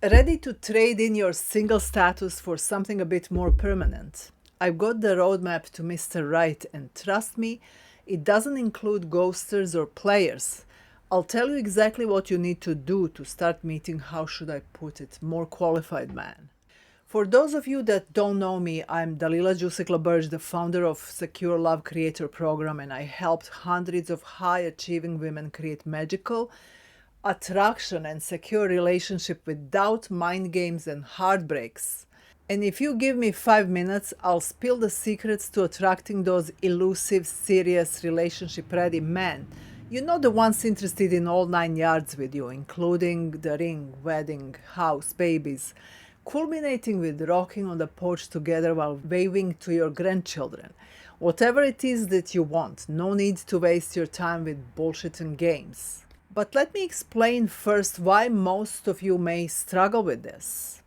Ready to trade in your single status for something a bit more permanent? I've got the roadmap to Mr. Right, and trust me, it doesn't include ghosters or players. I'll tell you exactly what you need to do to start meeting, how should I put it, more qualified man. For those of you that don't know me, I'm Dalila Jusikla-Burge, the founder of Secure Love Creator Program, and I helped hundreds of high-achieving women create magical attraction and secure relationship without mind games and heartbreaks. And if you give me 5 minutes, I'll spill the secrets to attracting those elusive, serious, relationship ready men. You know, the ones interested in all 9 yards with you, including the ring, wedding, house, babies, culminating with rocking on the porch together while waving to your grandchildren. Whatever it is that you want, no need to waste your time with bullshit and games. But let me explain first why most of you may struggle with this.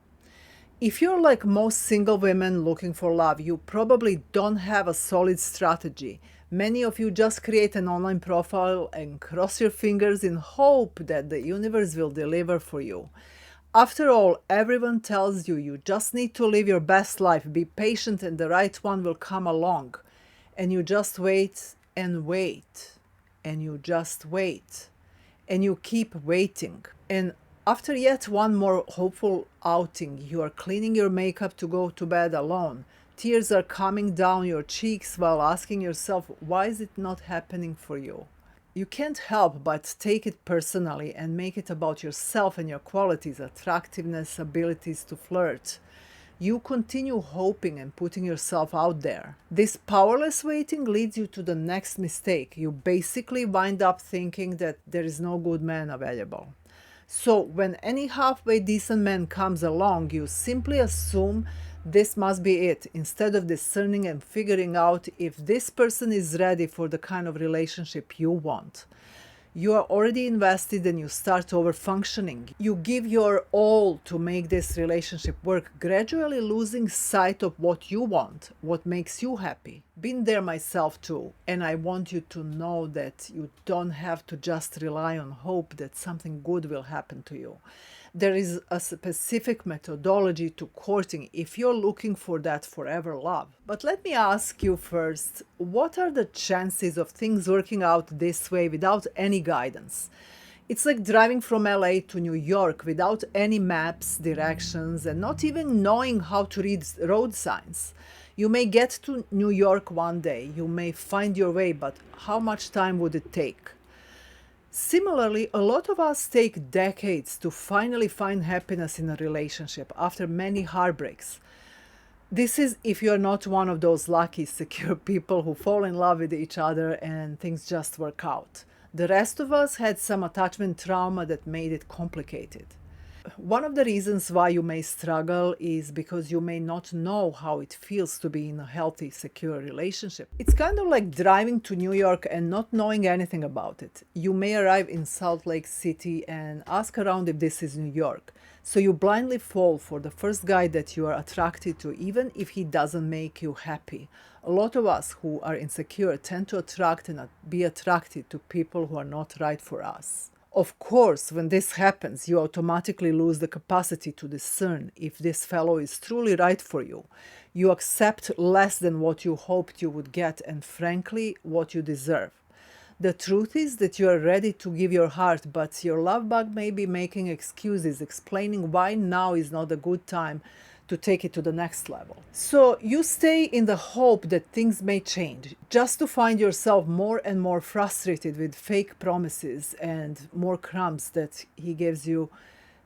If you're like most single women looking for love, you probably don't have a solid strategy. Many of you just create an online profile and cross your fingers in hope that the universe will deliver for you. After all, everyone tells you you just need to live your best life, be patient, and the right one will come along. And you just wait and wait, and you just wait, and you keep waiting. And after yet one more hopeful outing, you are cleaning your makeup to go to bed alone. Tears are coming down your cheeks while asking yourself, why is it not happening for you? You can't help but take it personally and make it about yourself and your qualities, attractiveness, abilities to flirt. You continue hoping and putting yourself out there. This powerless waiting leads you to the next mistake. You basically wind up thinking that there is no good man available. So when any halfway decent man comes along, you simply assume this must be it, instead of discerning and figuring out if this person is ready for the kind of relationship you want. You are already invested and you start over functioning. You give your all to make this relationship work, gradually losing sight of what you want, what makes you happy. Been there myself too, and I want you to know that you don't have to just rely on hope that something good will happen to you. There is a specific methodology to courting if you're looking for that forever love. But let me ask you first, what are the chances of things working out this way without any guidance? It's like driving from LA to New York without any maps, directions, and not even knowing how to read road signs. You may get to New York one day, you may find your way, but how much time would it take? Similarly, a lot of us take decades to finally find happiness in a relationship after many heartbreaks. This is if you're not one of those lucky, secure people who fall in love with each other and things just work out. The rest of us had some attachment trauma that made it complicated. One of the reasons why you may struggle is because you may not know how it feels to be in a healthy, secure relationship. It's kind of like driving to New York and not knowing anything about it. You may arrive in Salt Lake City and ask around if this is New York. So you blindly fall for the first guy that you are attracted to, even if he doesn't make you happy. A lot of us who are insecure tend to attract and be attracted to people who are not right for us. Of course, when this happens, you automatically lose the capacity to discern if this fellow is truly right for you. You accept less than what you hoped you would get and, frankly, what you deserve. The truth is that you are ready to give your heart, but your love bug may be making excuses, explaining why now is not a good time to take it to the next level. So you stay in the hope that things may change, just to find yourself more and more frustrated with fake promises and more crumbs that he gives you,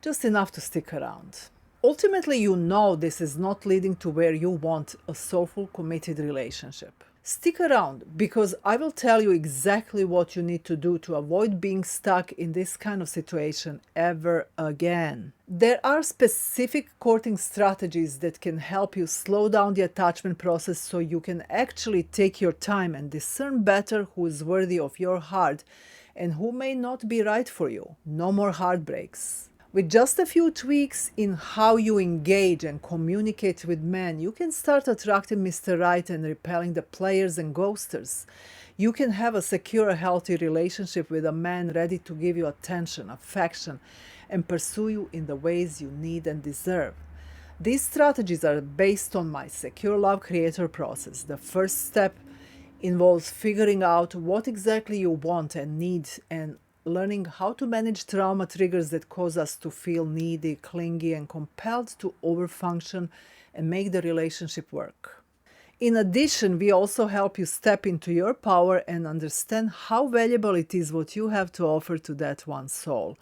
just enough to stick around. Ultimately, you know this is not leading to where you want a soulful, committed relationship. Stick around because I will tell you exactly what you need to do to avoid being stuck in this kind of situation ever again. There are specific courting strategies that can help you slow down the attachment process so you can actually take your time and discern better who is worthy of your heart and who may not be right for you. No more heartbreaks. With just a few tweaks in how you engage and communicate with men, you can start attracting Mr. Right and repelling the players and ghosters. You can have a secure, healthy relationship with a man ready to give you attention, affection, and pursue you in the ways you need and deserve. These strategies are based on my Secure Love Creator process. The first step involves figuring out what exactly you want and need and learning how to manage trauma triggers that cause us to feel needy, clingy, and compelled to overfunction and make the relationship work. In addition, we also help you step into your power and understand how valuable it is what you have to offer to that one soul.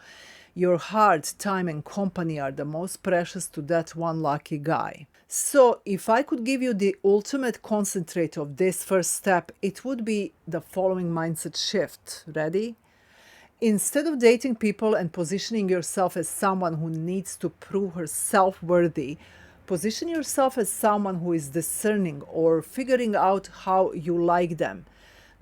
Your heart, time, and company are the most precious to that one lucky guy. So, if I could give you the ultimate concentrate of this first step, it would be the following mindset shift. Ready? Instead of dating people and positioning yourself as someone who needs to prove herself worthy, position yourself as someone who is discerning or figuring out how you like them.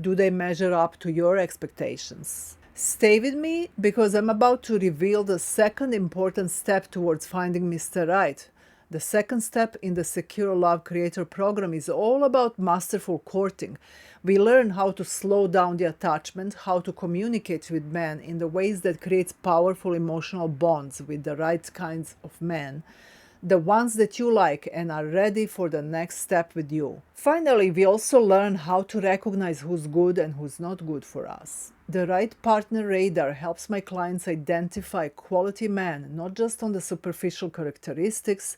Do they measure up to your expectations? Stay with me because I'm about to reveal the second important step towards finding Mr. Right. The second step in the Secure Love Creator program is all about masterful courting. We learn how to slow down the attachment, how to communicate with men in the ways that creates powerful emotional bonds with the right kinds of men, the ones that you like and are ready for the next step with you. Finally, we also learn how to recognize who's good and who's not good for us. The Right Partner Radar helps my clients identify quality men, not just on the superficial characteristics,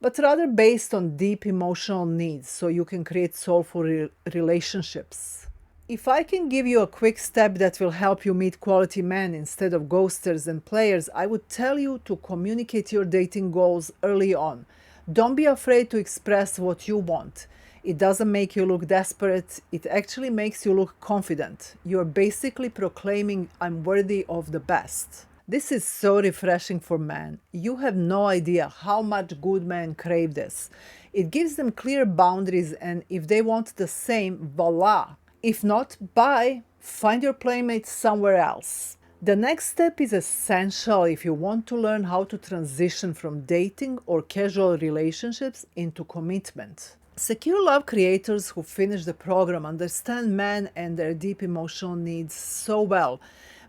but rather based on deep emotional needs so you can create soulful relationships. If I can give you a quick step that will help you meet quality men instead of ghosters and players, I would tell you to communicate your dating goals early on. Don't be afraid to express what you want. It doesn't make you look desperate, it actually makes you look confident. You're basically proclaiming, I'm worthy of the best. This is so refreshing for men. You have no idea how much good men crave this. It gives them clear boundaries, and if they want the same, voila! If not, bye, find your playmate somewhere else. The next step is essential if you want to learn how to transition from dating or casual relationships into commitment. Secure Love creators who finish the program understand men and their deep emotional needs so well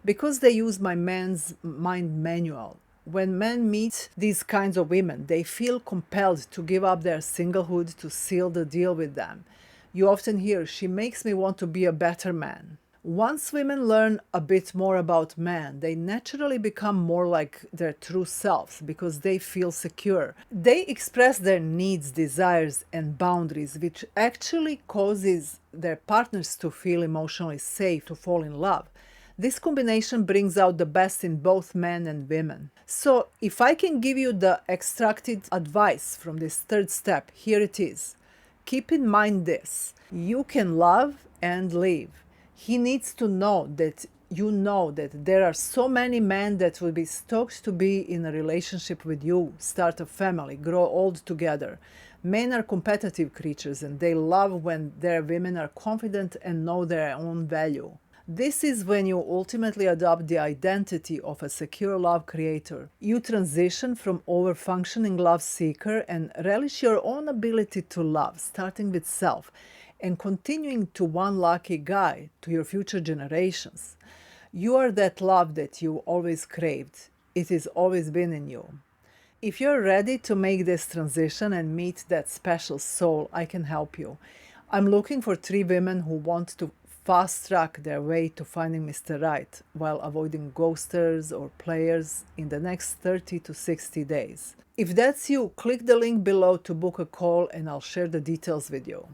because they use my Man's Mind manual. When men meet these kinds of women, they feel compelled to give up their singlehood to seal the deal with them. You often hear, she makes me want to be a better man. Once women learn a bit more about men, they naturally become more like their true selves because they feel secure. They express their needs, desires, and boundaries, which actually causes their partners to feel emotionally safe to fall in love. This combination brings out the best in both men and women. So, if I can give you the extracted advice from this third step, here it is. Keep in mind this: you can love and live. He needs to know that you know that there are so many men that will be stoked to be in a relationship with you, start a family, grow old together. Men are competitive creatures and they love when their women are confident and know their own value. This is when you ultimately adopt the identity of a secure love creator. You transition from over-functioning love seeker and relish your own ability to love, starting with self, and continuing to one lucky guy to your future generations. You are that love that you always craved. It has always been in you. If you're ready to make this transition and meet that special soul, I can help you. I'm looking for 3 women who want to fast track their way to finding Mr. Right while avoiding ghosters or players in the next 30 to 60 days. If that's you, click the link below to book a call and I'll share the details with you.